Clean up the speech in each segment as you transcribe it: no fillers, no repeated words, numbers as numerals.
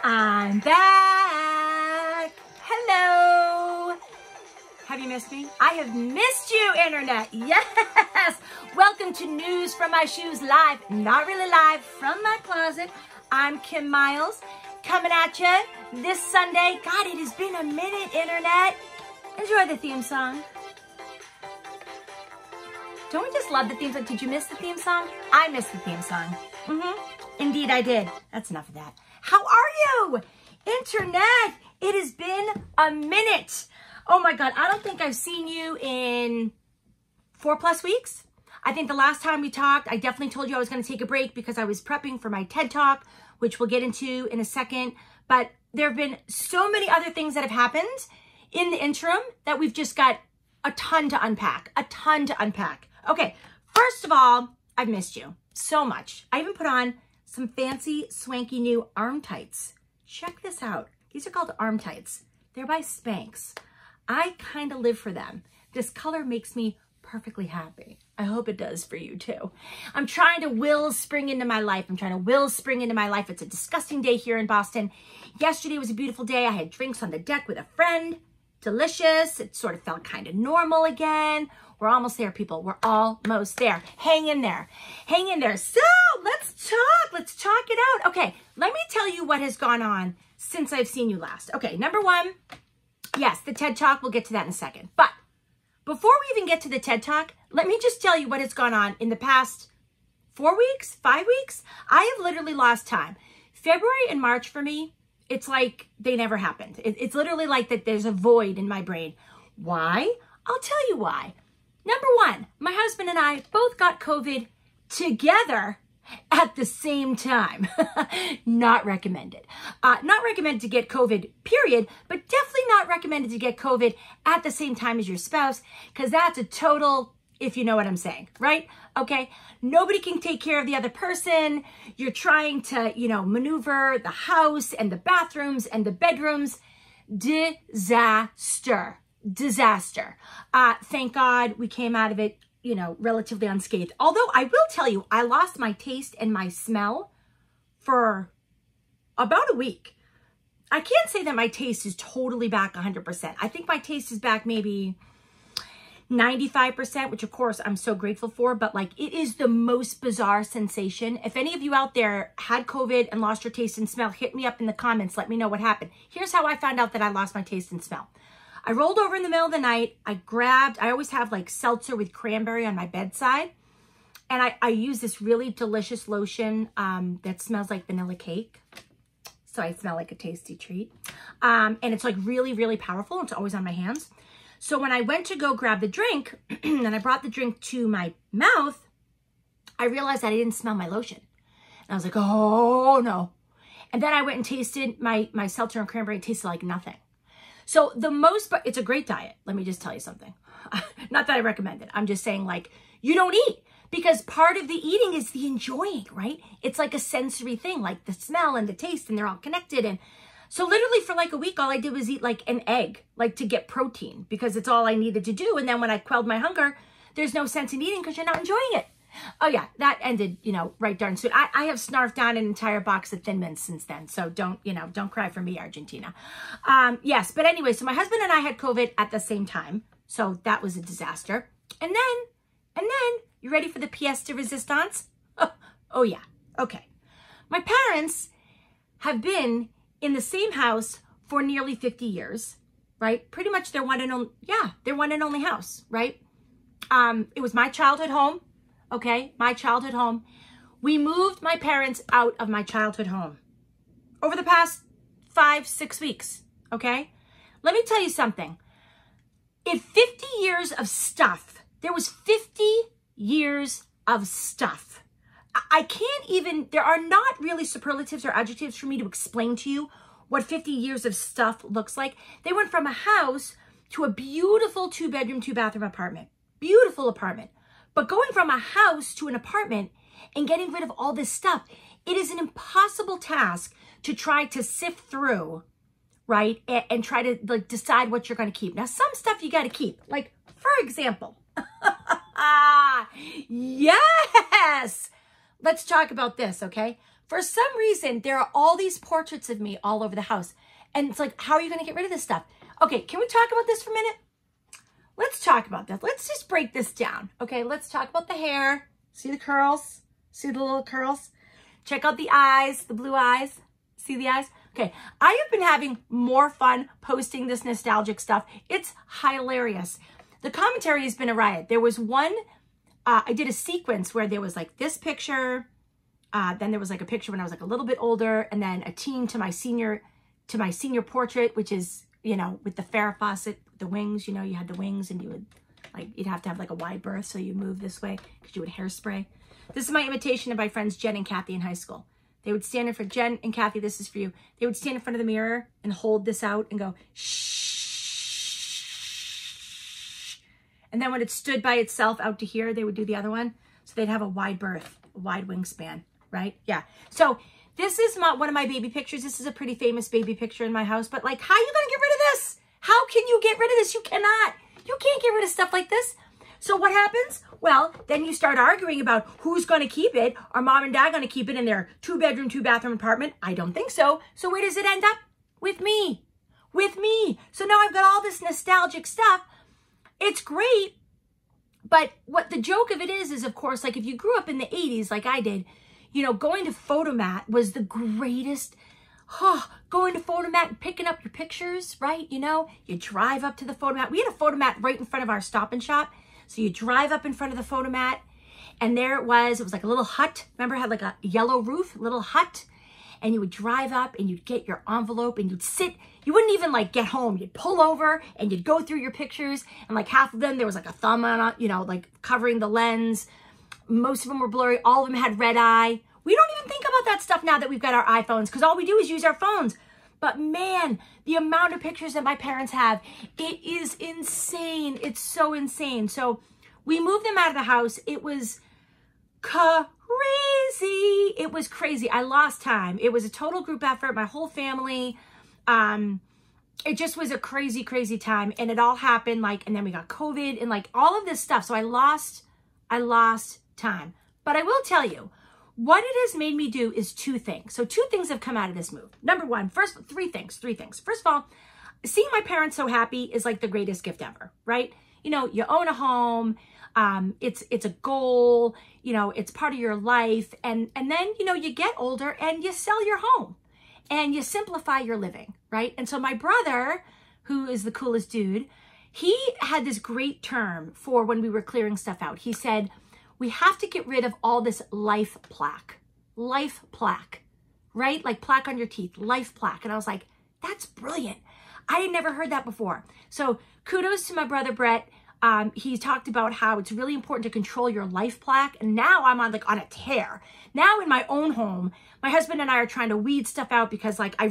I'm back. Hello. Have you missed me? I have missed you, Internet. Yes. Welcome to News from My Shoes live. Not really live, from my closet. I'm Kim Miles, coming at you this Sunday. God, it has been a minute, Internet. Enjoy the theme song. Don't we just love the theme song? Did you miss the theme song? I missed the theme song. Indeed, I did. That's enough of that. How are you, Internet? It has been a minute. Oh my God, I don't think I've seen you in 4+ weeks. I think the last time we talked, I definitely told you I was going to take a break because I was prepping for my TED Talk, which we'll get into in a second. But there have been so many other things that have happened in the interim that we've just got a ton to unpack, Okay, first of all, I've missed you so much. I even put on some fancy, swanky new arm tights. Check this out. These are called arm tights. They're by Spanx. I kind of live for them. This color makes me perfectly happy. I hope it does for you too. I'm trying to will spring into my life. It's a disgusting day here in Boston. Yesterday was a beautiful day. I had drinks on the deck with a friend. Delicious. It sort of felt kind of normal again. We're almost there, people. We're almost there. Hang in there. Hang in there. So let's talk. Let's talk it out. Okay, let me tell you what has gone on since I've seen you last. Okay, number one, yes, the TED Talk. We'll get to that in a second. But before we even get to the TED Talk, let me just tell you what has gone on in the past 4 weeks, 5 weeks. I have literally lost time. February and March for me, it's like they never happened. It's literally like that there's a void in my brain. Why? I'll tell you why. Number one, my husband and I both got COVID together at the same time. Not recommended. Not recommended to get COVID, period, but definitely not recommended to get COVID at the same time as your spouse, because that's a total, if you know what I'm saying, right? Okay, nobody can take care of the other person. You're trying to, maneuver the house and the bathrooms and the bedrooms. Disaster. Thank God we came out of it, relatively unscathed. Although I will tell you, I lost my taste and my smell for about a week. I can't say that my taste is totally back 100%. I think my taste is back maybe 95%, which of course I'm so grateful for, but like it is the most bizarre sensation. If any of you out there had COVID and lost your taste and smell, hit me up in the comments. Let me know what happened. Here's how I found out that I lost my taste and smell. I rolled over in the middle of the night. I always have like seltzer with cranberry on my bedside. And I use this really delicious lotion that smells like vanilla cake. So I smell like a tasty treat. And it's like really, really powerful. It's always on my hands. So when I went to go grab the drink and I brought the drink to my mouth, I realized that I didn't smell my lotion. And I was like, oh no. And then I went and tasted my seltzer and cranberry. It tasted like nothing. So it's a great diet. Let me just tell you something. Not that I recommend it. I'm just saying, like, you don't eat because part of the eating is the enjoying, right? It's like a sensory thing, like the smell and the taste, and they're all connected. And so literally for like a week, all I did was eat like an egg, like to get protein, because it's all I needed to do. And then when I quelled my hunger, there's no sense in eating because you're not enjoying it. Oh yeah, that ended, right darn soon. I have snarfed down an entire box of Thin Mints since then. So don't cry for me, Argentina. Yes, but anyway, so my husband and I had COVID at the same time. So that was a disaster. And then, you ready for the pièce de résistance? Oh yeah, okay. My parents have been in the same house for nearly 50 years, right? Pretty much their one and only house, right? It was my childhood home. Okay, my childhood home. We moved my parents out of my childhood home over the past 5-6 weeks, okay? Let me tell you something. In 50 years of stuff, there was 50 years of stuff. I can't even, there are not really superlatives or adjectives for me to explain to you what 50 years of stuff looks like. They went from a house to a beautiful 2-bedroom, 2-bathroom apartment. Beautiful apartment. But going from a house to an apartment and getting rid of all this stuff, it is an impossible task to try to sift through, right? And try to like decide what you're going to keep. Now, some stuff you got to keep. Like, for example, yes, let's talk about this, okay? For some reason, there are all these portraits of me all over the house. And it's like, how are you going to get rid of this stuff? Okay, can we talk about this for a minute? Let's talk about this. Let's just break this down. Okay, let's talk about the hair. See the curls? See the little curls? Check out the eyes, the blue eyes. See the eyes? Okay, I have been having more fun posting this nostalgic stuff. It's hilarious. The commentary has been a riot. There was one, I did a sequence where there was like this picture, then there was like a picture when I was like a little bit older, and then a teen to my senior portrait, which is, you know, with the Farrah Fawcett, the wings, you know, you had the wings and you would like, you'd have to have like a wide berth so you move this way because you would hairspray. This is my imitation of my friends Jen and Kathy in high school. They would stand in front, Jen and Kathy, this is for you. They would stand in front of the mirror and hold this out and go, shh. And then when it stood by itself out to here, they would do the other one. So they'd have a wide berth, a wide wingspan, right? Yeah. So this is one of my baby pictures. This is a pretty famous baby picture in my house. But like, how are you going to get rid of this? How can you get rid of this? You cannot. You can't get rid of stuff like this. So what happens? Well, then you start arguing about who's going to keep it. Are mom and dad going to keep it in their 2-bedroom, 2-bathroom apartment? I don't think so. So where does it end up? With me. With me. So now I've got all this nostalgic stuff. It's great. But what the joke of it is of course, like if you grew up in the 80s like I did, you know, going to Photomat was the greatest. Going to Photomat and picking up your pictures, right? You know, you drive up to the Photomat. We had a Photomat right in front of our Stop and Shop. So you drive up in front of the Photomat and there it was like a little hut. Remember it had like a yellow roof, little hut. And you would drive up and you'd get your envelope and you'd sit. You wouldn't even like get home. You'd pull over and you'd go through your pictures. And like half of them, there was like a thumb on it, you know, like covering the lens. Most of them were blurry. All of them had red eye. We don't even think about that stuff now that we've got our iPhones because all we do is use our phones. But man, the amount of pictures that my parents have, it is insane. It's so insane. So we moved them out of the house. It was crazy. It was crazy. I lost time. It was a total group effort. My whole family. It just was a crazy, crazy time. And it all happened like, and then we got COVID and like all of this stuff. So I lost time. But I will tell you, what it has made me do is 2 things. So 2 things have come out of this move. Number one, three things. First of all, seeing my parents so happy is like the greatest gift ever, right? You know, you own a home. It's a goal, you know, it's part of your life. And then, you know, you get older and you sell your home and you simplify your living, right? And so my brother, who is the coolest dude, he had this great term for when we were clearing stuff out. He said, we have to get rid of all this life plaque, right? Like plaque on your teeth, life plaque. And I was like, that's brilliant. I had never heard that before. So kudos to my brother, Brett. He talked about how it's really important to control your life plaque. And now I'm on a tear. Now in my own home, my husband and I are trying to weed stuff out because like I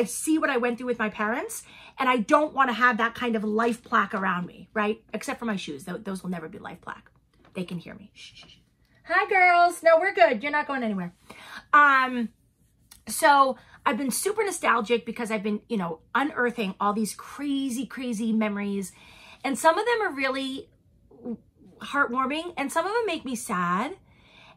see what I went through with my parents and I don't want to have that kind of life plaque around me, right? Except for my shoes. Those will never be life plaque. They can hear me. Shh, shh, shh. Hi girls. No, we're good. You're not going anywhere. So I've been super nostalgic because I've been, you know, unearthing all these crazy, crazy memories. And some of them are really heartwarming and some of them make me sad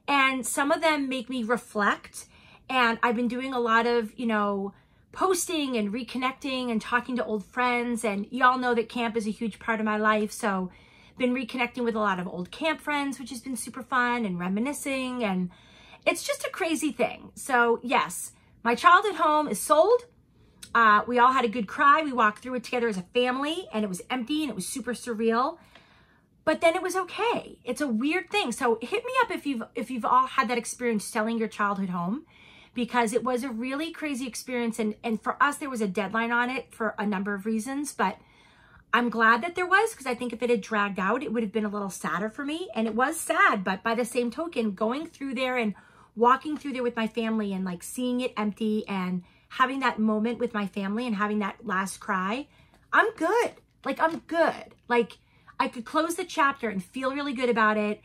and some of them make me reflect. And I've been doing a lot of, you know, posting and reconnecting and talking to old friends. And y'all know that camp is a huge part of my life. So been reconnecting with a lot of old camp friends, which has been super fun and reminiscing. And it's just a crazy thing. So yes, my childhood home is sold. We all had a good cry. We walked through it together as a family and it was empty and it was super surreal, but then it was okay. It's a weird thing. So hit me up if you've all had that experience selling your childhood home, because it was a really crazy experience. And for us, there was a deadline on it for a number of reasons, but I'm glad that there was, because I think if it had dragged out, it would have been a little sadder for me. And it was sad, but by the same token, going through there and walking through there with my family and like seeing it empty and having that moment with my family and having that last cry, I'm good. Like, I'm good. Like, I could close the chapter and feel really good about it.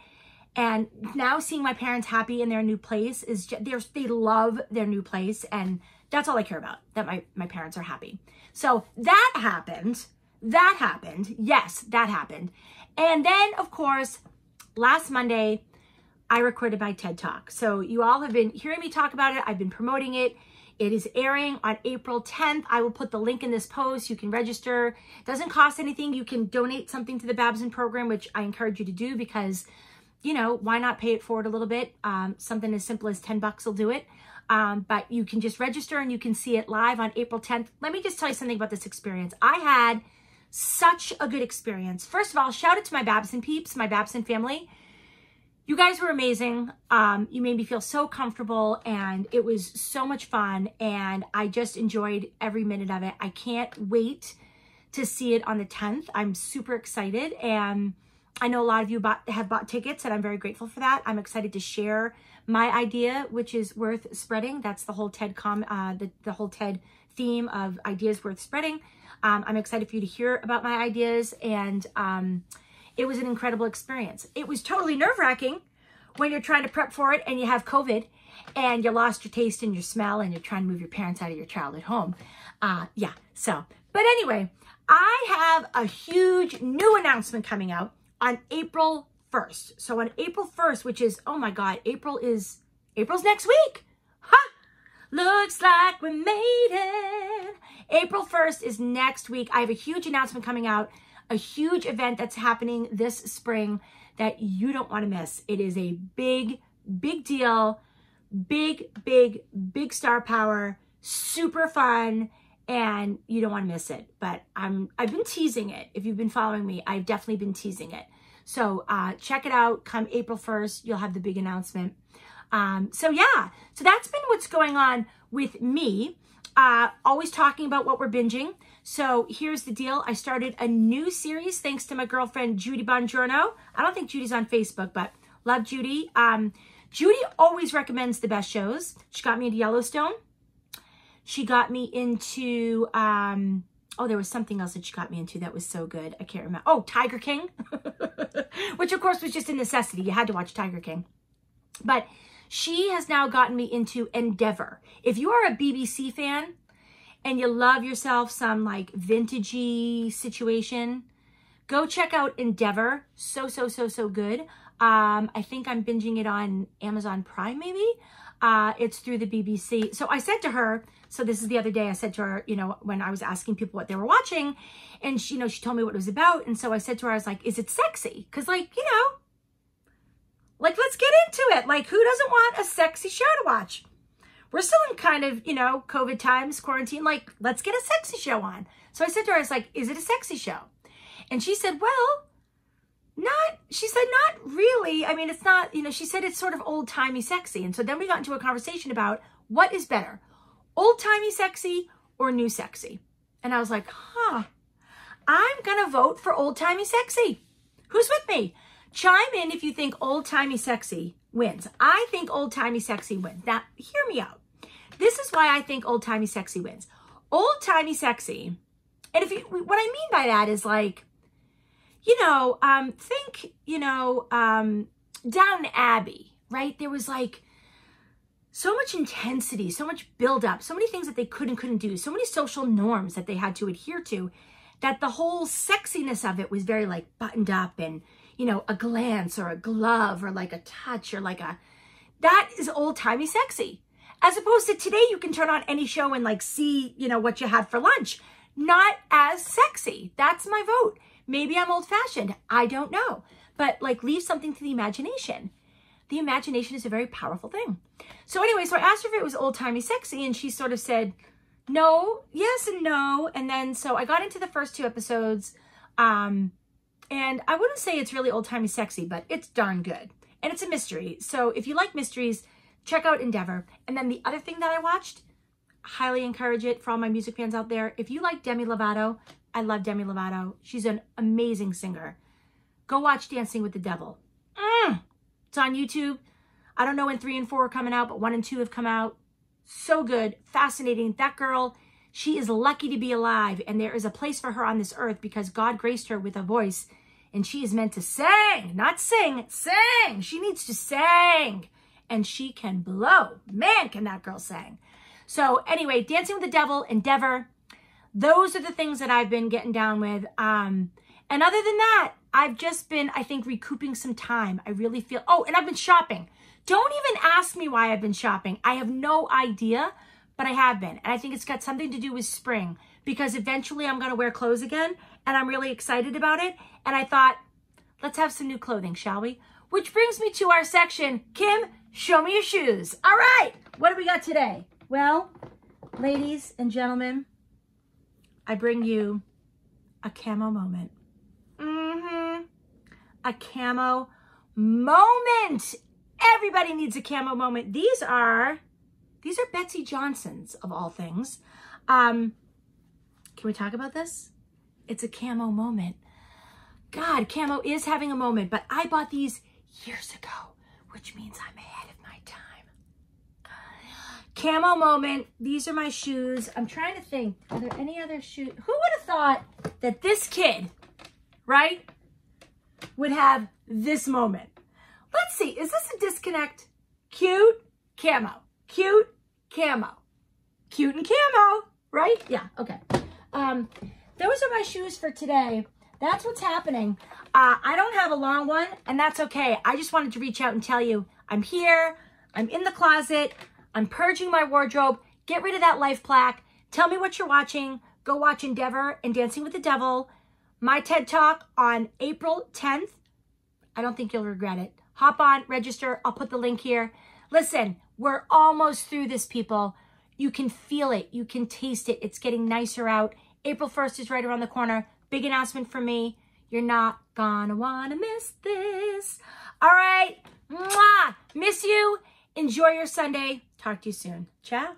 And now seeing my parents happy in their new place is just, they love their new place. And that's all I care about, that my parents are happy. So that happened. That happened. Yes, that happened. And then, of course, last Monday, I recorded my TED Talk. So you all have been hearing me talk about it. I've been promoting it. It is airing on April 10th. I will put the link in this post. You can register. It doesn't cost anything. You can donate something to the Babson program, which I encourage you to do because, you know, why not pay it forward a little bit? Something as simple as $10 will do it. But you can just register and you can see it live on April 10th. Let me just tell you something about this experience. I had such a good experience. First of all, shout out to my Babson peeps, my Babson family. You guys were amazing. You made me feel so comfortable and it was so much fun and I just enjoyed every minute of it. I can't wait to see it on the 10th. I'm super excited and I know a lot of you have bought tickets and I'm very grateful for that. I'm excited to share my idea, which is worth spreading. That's the whole TED the whole TED theme of ideas worth spreading. I'm excited for you to hear about my ideas and it was an incredible experience. It was totally nerve-wracking when you're trying to prep for it and you have COVID and you lost your taste and your smell and you're trying to move your parents out of your childhood home. Yeah, so, but anyway, I have a huge new announcement coming out on April 1st. So on April 1st, which is, oh my God, April's next week. Ha! Looks like we made it. April 1st is next week. I have a huge announcement coming out, a huge event that's happening this spring that you don't want to miss. It is a big, big deal, big star power, super fun, and you don't want to miss it. But I've been teasing it. If you've been following me, I've definitely been teasing it. So check it out. Come April 1st, you'll have the big announcement. So yeah, so that's been what's going on with me. Always talking about what we're binging. So here's the deal. I started a new series thanks to my girlfriend, Judy Bongiorno. I don't think Judy's on Facebook, but love Judy. Judy always recommends the best shows. She got me into Yellowstone. She got me into, oh, there was something else that she got me into that was so good. I can't remember. Oh, Tiger King, which of course was just a necessity. You had to watch Tiger King. But she has now gotten me into Endeavor. If you are a BBC fan and you love yourself some like vintagey situation, go check out Endeavor. So good. I think I'm binging it on Amazon Prime maybe. It's through the BBC. So I said to her, so this is the other day, I said to her, you know, when I was asking people what they were watching and she, you know, she told me what it was about. And so I said to her, I was like, is it sexy? Cause like, you know, like, let's get into it. Like, who doesn't want a sexy show to watch? We're still in kind of, you know, COVID times, quarantine. Like, let's get a sexy show on. So I said to her, I was like, is it a sexy show? And she said, well, not really. I mean, it's not, you know, she said it's sort of old-timey sexy. And so then we got into a conversation about what is better, old-timey sexy or new sexy? And I was like, huh, I'm going to vote for old-timey sexy. Who's with me? Chime in if you think old-timey sexy wins. I think old-timey sexy wins. Now, hear me out. This is why I think old-timey sexy wins. Old-timey sexy, and what I mean by that is like, you know, think, you know, Downton Abbey, right? There was like so much intensity, so much buildup, so many things that they couldn't do, so many social norms that they had to adhere to, that the whole sexiness of it was very like buttoned up and, you know, a glance or a glove or like a touch or like that is old-timey sexy. As opposed to today, you can turn on any show and like see, you know, what you had for lunch. Not as sexy. That's my vote. Maybe I'm old-fashioned. I don't know. But like leave something to the imagination. The imagination is a very powerful thing. So anyway, so I asked her if it was old-timey sexy and she sort of said, no, yes and no. And then, so I got into the first 2 episodes and I wouldn't say it's really old-timey sexy, but it's darn good. And it's a mystery. So if you like mysteries, check out Endeavor. And then the other thing that I watched, highly encourage it for all my music fans out there. If you like Demi Lovato, I love Demi Lovato. She's an amazing singer. Go watch Dancing with the Devil. It's on YouTube. I don't know when 3 and 4 are coming out, but 1 and 2 have come out. So good, fascinating. That girl, she is lucky to be alive, and there is a place for her on this earth because God graced her with a voice, and she is meant to sing, not sing, sing. She needs to sing, and she can blow. Man, can that girl sing. So anyway, Dancing with the Devil, Endeavor, those are the things that I've been getting down with. And And other than that, I've just been, I think, recouping some time. I really feel, oh, and I've been shopping. Don't even ask me why I've been shopping. I have no idea, but I have been. And I think it's got something to do with spring, because eventually I'm going to wear clothes again, and I'm really excited about it. And I thought, let's have some new clothing, shall we? Which brings me to our section, Kim, show me your shoes. All right, what do we got today? Well, ladies and gentlemen, I bring you a camo moment. A camo moment. Everybody needs a camo moment. These are Betsy Johnson's, of all things. Can we talk about this? It's a camo moment. God, camo is having a moment, but I bought these years ago, which means I'm ahead of my time. Camo moment. These are my shoes. I'm trying to think, are there any other shoes? Who would have thought that this kid, right, would have this moment? Let's see, is this a disconnect? Cute, camo. Cute, camo. Cute and camo, right? Yeah, okay. Those are my shoes for today. That's what's happening. I don't have a long one, and that's okay. I just wanted to reach out and tell you, I'm here, I'm in the closet, I'm purging my wardrobe. Get rid of that life plaque. Tell me what you're watching. Go watch Endeavor and Dancing with the Devil. My TED Talk on April 10th. I don't think you'll regret it. Hop on, register. I'll put the link here. Listen, we're almost through this, people. You can feel it. You can taste it. It's getting nicer out. April 1st is right around the corner. Big announcement for me. You're not gonna wanna miss this. All right. Mwah. Miss you. Enjoy your Sunday. Talk to you soon. Ciao.